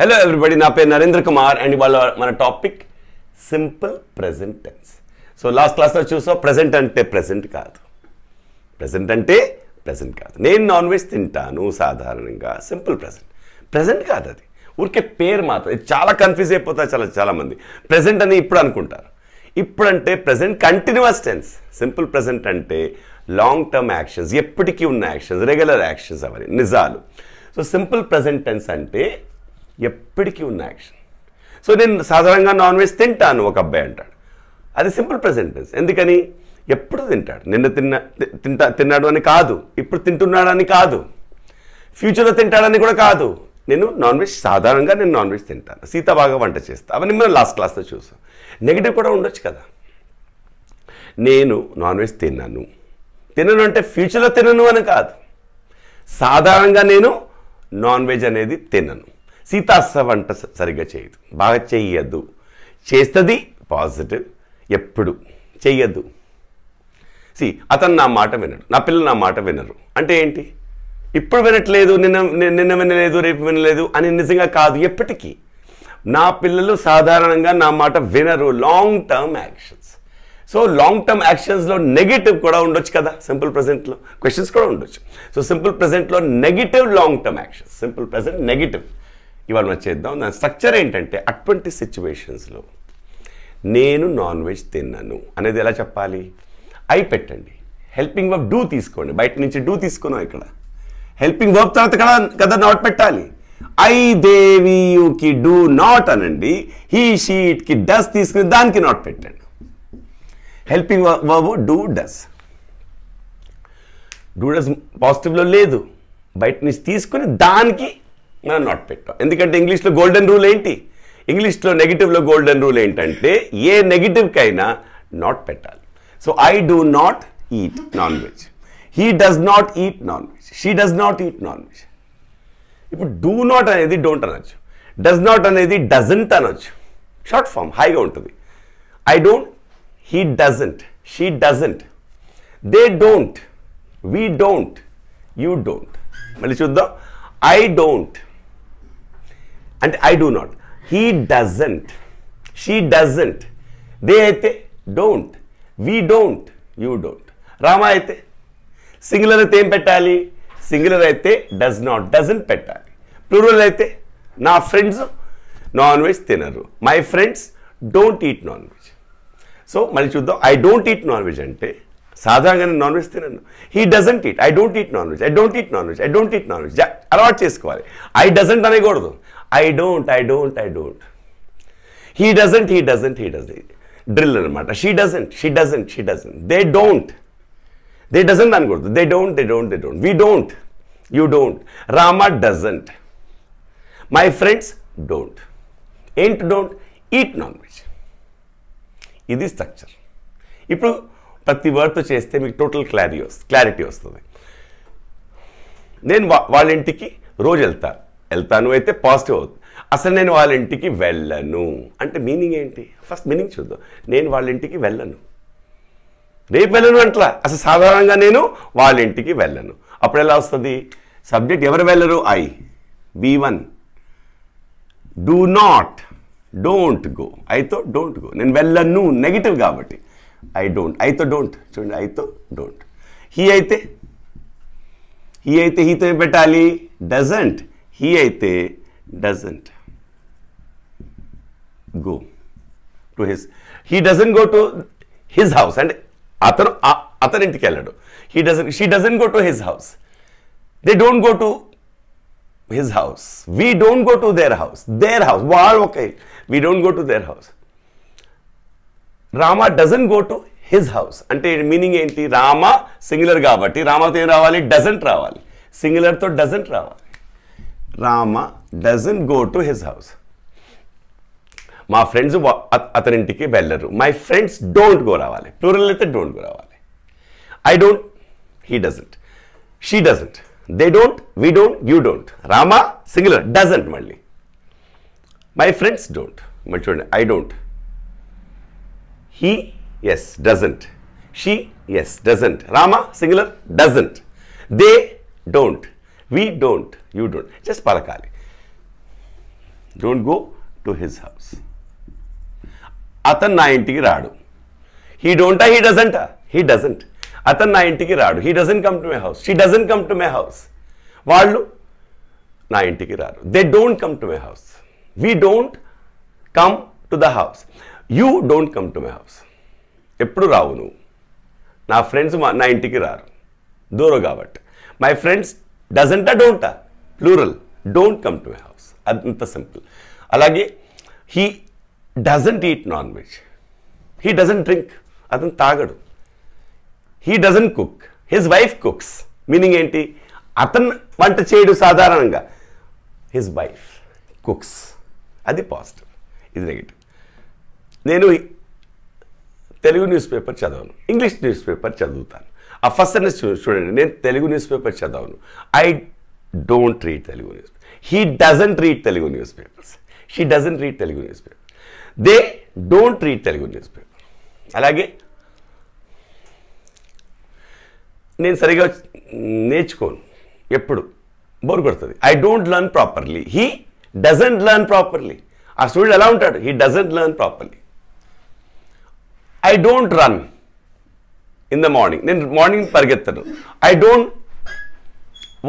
Hello everybody, na పేరు Narendra Kumar and ఇవాళ మన topic simple present tense. So last క్లాస్లో చూసాం ప్రెజెంట్ అంటే ప్రెజెంట్ కాదు, ప్రెజెంట్ అంటే ప్రెజెంట్ కాదు. నేను నాన్ వెజ్ తింటాను సాధారణంగా, సింపుల్ ప్రెజెంట్. ప్రెజెంట్ కాదు, అది ఊరికే పేరు మాత్రం. చాలా కన్ఫ్యూజ్ అయిపోతారు చాలామంది. ప్రెజెంట్ అని ఇప్పుడు అనుకుంటారు. ఇప్పుడు అంటే present continuous tense. Simple present అంటే లాంగ్ టర్మ్ యాక్షన్స్, ఎప్పటికీ ఉన్న యాక్షన్స్, రెగ్యులర్ యాక్షన్స్, అవన్నీ నిజాలు. సో సింపుల్ ప్రెజెంట్ టెన్స్ అంటే ఎప్పటికీ ఉన్న యాక్షన్. సో నేను సాధారణంగా నాన్ వెజ్ తింటాను ఒక అబ్బాయి అంటాడు, అది సింపుల్ ప్రెజెంట్ టెన్స్. ఎందుకని? ఎప్పుడు తింటాడు, నిన్న తిన్నాడు అని కాదు, ఇప్పుడు తింటున్నాడు అని కాదు, ఫ్యూచర్లో తింటాడని కూడా కాదు. నేను నాన్ వెజ్ సాధారణంగా నేను నాన్ వెజ్ తింటాను, సీత బాగా వంట చేస్తా, అవన్నీ మనం లాస్ట్ క్లాస్లో చూసాం. నెగిటివ్ కూడా ఉండొచ్చు కదా. నేను నాన్ వెజ్ తిన్నాను అంటే ఫ్యూచర్లో తినను అని కాదు, సాధారణంగా నేను నాన్ వెజ్ అనేది తినను. సీత వంట సరిగ్గా చేయదు, బాగా చెయ్యదు, చేస్తుంది పాజిటివ్, ఎప్పుడు చెయ్యదు. అతను నా మాట వినడు, నా పిల్లలు నా మాట వినరు అంటే ఏంటి? ఇప్పుడు వినట్లేదు, నిన్న వినలేదు, రేపు వినలేదు అని నిజంగా కాదు, ఎప్పటికీ. నా పిల్లలు సాధారణంగా నా మాట వినరు. Long term actions. So long term యాక్షన్స్లో నెగిటివ్ కూడా ఉండొచ్చు కదా. సింపుల్ ప్రెజెంట్లో క్వశ్చన్స్ కూడా ఉండొచ్చు. సో సింపుల్ ప్రెజెంట్లో negative long term actions, simple present negative. ఇవాళ మనం చేద్దాం. దాని స్ట్రక్చర్ ఏంటంటే అటువంటి సిచ్యువేషన్స్లో నేను నాన్ వెజ్ తిన్నాను అనేది ఎలా చెప్పాలి? ఐ పెట్టండి, హెల్పింగ్ వర్బ్ డూ తీసుకోండి, బయట నుంచి డూ తీసుకున్నాం. ఇక్కడ హెల్పింగ్ వర్బ్ తర్వాత కదా నాట్ పెట్టాలి. ఐ దేవి యూకి డూ నాట్ అనండి, హీ షీట్కి డస్ తీసుకుని దానికి నాట్ పెట్టండి. Helping verb do does. Do does పాజిటివ్లో లేదు, బయట నుంచి తీసుకుని దానికి మనం నాట్ పెట్టాం. ఎందుకంటే ఇంగ్లీష్లో గోల్డెన్ రూల్ ఏంటి? ఇంగ్లీష్లో నెగిటివ్లో గోల్డెన్ రూల్ ఏంటంటే ఏ నెగిటివ్కైనా నాట్ పెట్టాలి. So I do not eat non veg, he does not eat non veg, she does not eat non veg. ఇప్పుడు డూ నాట్ అనేది డోంట్ అనొచ్చు, డస్ నాట్ అనేది డజంట్ అనొచ్చు. షార్ట్ ఫామ్ హాయిగా ఉంటుంది. I don't, he doesn't, she doesn't, they don't, we don't, you don't. మళ్ళీ చూద్దాం. I don't అంటే I do not, he doesn't, she doesn't, they అయితే don't, we don't, you don't. Rama అయితే singular అయితే ఏం పెట్టాలి? సింగులర్ అయితే డస్ నాట్, డజంట్ పెట్టాలి. ప్లూరల్ అయితే నా ఫ్రెండ్స్ నాన్ వెజ్ తినరు, my friends don't eat non veg. So మళ్ళీ చూద్దాం. I don't eat non veg అంటే సాధారణంగా నేను నాన్ వెజ్ తినను. He doesn't eat, I don't eat non veg, I don't eat non veg, I don't eat non veg. అలవాటు చేసుకోవాలి. I doesn't అనకూడదు. I don't, I don't, I don't. He doesn't, he doesn't, he doesn't. Drill అనమాట. She doesn't, she doesn't, she doesn't. They don't, they doesn't అనకూడదు. They don't, they don't, they don't. We don't, you don't. Rama doesn't, my friends don't. ఏంటి don't? Eat non veg. ఇది structure. ఇప్పుడు ప్రతి వర్డ్తో చేస్తే మీకు total clarity వస్తుంది. నేను వాళ్ళ ఇంటికి రోజు వెళ్తాను అయితే పాజిటివ్ అవుతుంది. అసలు నేను వాళ్ళ ఇంటికి వెళ్ళను అంటే మీనింగ్ ఏంటి? ఫస్ట్ మీనింగ్ చూద్దాం. నేను వాళ్ళ ఇంటికి వెళ్ళను, రేపు వెళ్ళను అంటలా, అసలు సాధారణంగా నేను వాళ్ళ ఇంటికి వెళ్ళను. అప్పుడు ఎలా వస్తుంది? సబ్జెక్ట్ ఎవరు వెళ్ళరు? I. V1. Do not, don't go. ఐతో డోంట్ గో. నేను వెళ్ళను నెగిటివ్ కాబట్టి ఐ డోంట్. ఐతో డోంట్ చూడండి, ఐతో డోంట్. హీ అయితే హీతో ఏం పెట్టాలి? డజంట్. హీ అయితే doesn't go to his, he doesn't go to his house అంటే అతని ఇంటికి వెళ్ళడు. She doesn't go to his house, they don't go to his house, we don't go to their house. వాళ్ళు okay, we don't go to their house. Rama doesn't go to his house అంటే meaning ఏంటి? Rama singular కాబట్టి రామాతో ఏం రావాలి? Doesn't రావాలి. సింగులర్తో doesn't రావాలి. Rama doesn't go to his house. మా ఫ్రెండ్స్ అతనింటికి వెళ్ళరు. మై ఫ్రెండ్స్ డోంట్ గో రావాలి. ప్లూరల్ అయితే డోంట్ గో రావాలి. I don't, he doesn't, she doesn't, they don't, we don't, you don't. Rama singular, doesn't మళ్ళీ. My friends don't. మళ్ళీ చూడండి. I don't, he, yes, doesn't. She, yes, doesn't. Rama, singular, doesn't. They don't. We don't. You don't. Just palakali. Don't go to his house. అతను నా ఇంటికి రాడు. He డోంటా, he డజంటా? He doesn't. అతను నా ఇంటికి రాడు. He doesn't come to my house. She doesn't come to my house. వాళ్ళు నా ఇంటికి రారు. They don't come to my house. We don't come to the house. You don't come to my house. ఎప్పుడు రావు నువ్వు. నా ఫ్రెండ్స్ నా ఇంటికి రారు, దూరం కాబట్టి. మై ఫ్రెండ్స్ డజంటా, డోంటా, plural, don't come to my house. అంత సింపుల్. అలాగే he doesn't eat non veg. He doesn't drink. అతను తాగడు. He doesn't cook. His wife cooks. Meaning ఏంటి? అతను వంట చేయడు సాధారణంగా. His wife cooks. అది పాజిటివ్, ఇది నెగిటివ్. నేను తెలుగు న్యూస్ పేపర్ చదవను, ఇంగ్లీష్ న్యూస్ పేపర్ చదువుతాను. ఆ ఫస్ట్ సెంటెన్స్ చూడండి, నేను తెలుగు న్యూస్ పేపర్ చదవను. I don't read Telugu news paper. He doesn't read Telugu newspapers. She doesn't read Telugu newspaper. They don't read Telugu newspaper. అలాగే నేను సరిగా నేర్చుకోను, ఎప్పుడు బోర్ కొడుతుంది. I don't learn properly. He doesn't learn properly. ఆ student ఎలా ఉంటాడు? He doesn't learn properly. I don't run in the morning. నేను మార్నింగ్ పరిగెత్తను. I don't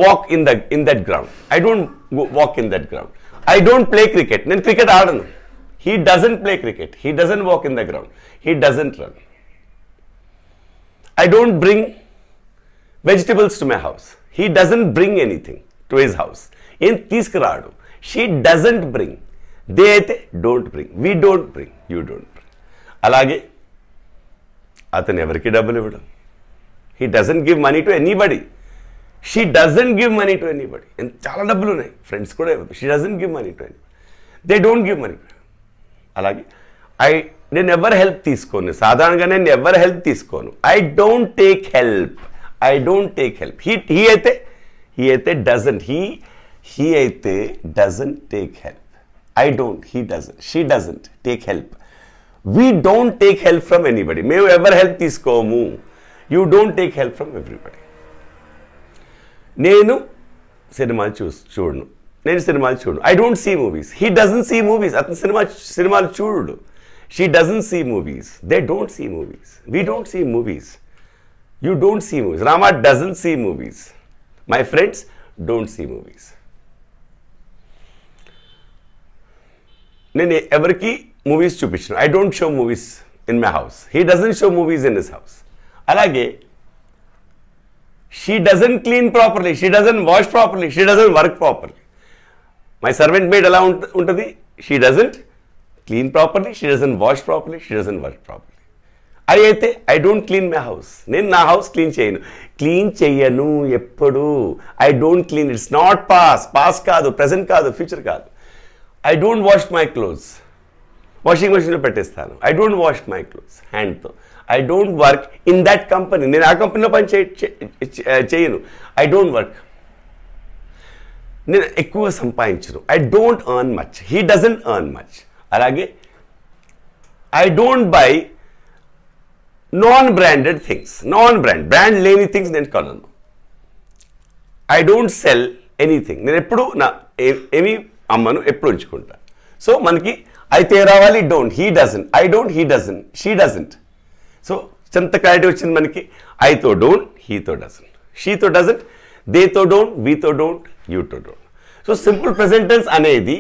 walk in that ground. I don't walk in that ground. I don't play cricket. నేను cricket ఆడను. He doesn't play cricket. He doesn't walk in the ground. He doesn't run. I don't bring vegetables to my house. He doesn't bring anything to his house. ఏం తీసుకురాడు. She doesn't bring. They అయితే don't bring. We don't bring. You don't bring. అలాగే అతను ఎవరికి డబ్బులు ఇవ్వడం. He doesn't give money to anybody. She doesn't give money to anybody. చాలా డబ్బులు ఉన్నాయి, ఫ్రెండ్స్ కూడా ఇవ్వదు. She doesn't give money to any. They don't give money. అలాగే నేను ఎవరు హెల్ప్ తీసుకోను. సాధారణంగా నేను ఎవరు హెల్ప్ తీసుకోను. I don't take help. I don't take help. He అయితే డజంట్. హీ అయితే doesn't take help. I don't. He doesn't. She doesn't take help. We don't take help from anybody. మేము ఎవరు హెల్ప్ తీసుకోము. You don't take help from everybody. నేను సినిమాలు చూడను. నేను సినిమాలు చూడను. I don't see movies. He doesn't see movies. అతను సినిమాలు చూడు. She doesn't see movies. They don't see movies. We don't see movies. You don't see movies. Rama doesn't see movies. My friends don't see movies. నేను ఎవరికి movies చూపించను. I don't show movies in my house. He doesn't show movies in his house. అలాగే she doesn't clean properly. She doesn't wash properly. She doesn't work properly. My servant maid ఎలా ఉంటుంది? She doesn't clean properly. She doesn't wash properly. She doesn't work properly. అయితే I don't clean my house. నేను నా house clean చేయను. Clean చెయ్యను ఎప్పుడు. I don't clean. It's not past కాదు, present కాదు, ఫ్యూచర్ కాదు. I don't wash my clothes. Washing మెషిన్లో పెట్టేస్తాను. I don't wash my clothes హ్యాండ్తో. I don't work in that company. నేను ఆ కంపెనీలో పని చేయను. I don't work. నేను ఎక్కువ సంపాదించను. I don't earn much. He doesn't earn much. అలాగే I don't buy non branded things. Brand లేని థింగ్స్ నేను కొనను. I don't sell anything. నేను ఎప్పుడు ఏమి అమ్మను, ఎప్పుడు ఉంచుకుంటా. సో మనకి అయితే రావాలి. Don't. He doesn't. I don't. He doesn't. She doesn't. So ఎంత క్లారిటీ వచ్చింది మనకి. ఐతో డోంట్, హీతో డజంట్, షీతో డజంట్, దేతో డోంట్, వీతో డోంట్, యూతో don't. So simple present tense అనేది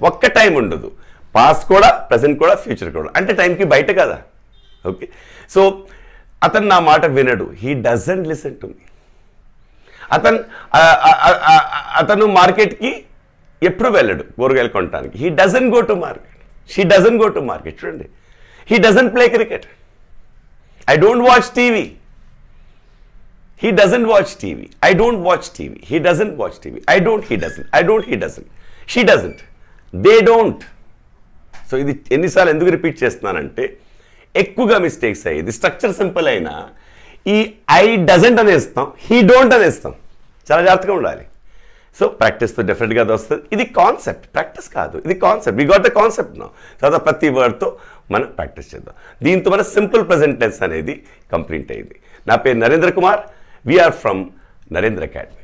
ఒక్క టైం ఉండదు. పాస్ట్ కూడా, ప్రెజెంట్ కూడా, ఫ్యూచర్ కూడా. అంటే టైంకి బయట కదా. ఓకే. సో అతను నా మాట వినడు. He doesn't listen to me. అతను మార్కెట్కి ఎప్పుడు వెళ్ళడు కూరగాయలు కొనడానికి. He doesn't go to market. She doesn't go to market. చూడండి. He doesn't play cricket. I don't watch TV. He doesn't watch TV. I don't watch TV. He doesn't watch TV. I don't. He doesn't. I don't. He doesn't. She doesn't. They don't. So ఇది ఎన్నిసార్లు ఎందుకు repeat చేస్తున్నానంటే ఎక్కువగా mistakes అయ్యేది. Structure simple అయినా ఈ I doesn't అనేస్తాం, he don't అనేస్తాం. చాలా జాగ్రత్తగా ఉండాలి. సో ప్రాక్టీస్తో డెఫినెట్గా అది వస్తుంది. ఇది కాన్సెప్ట్, ప్రాక్టీస్ కాదు. ఇది concept. We got the concept now. తర్వాత ప్రతి వర్డ్తో మనం ప్రాక్టీస్ చేద్దాం. దీంతో మన సింపుల్ ప్రెజెంట్ టెన్స్ అనేది కంప్లీట్ అయింది. నా పేరు Narendra Kumar. We are from Narendra Academy.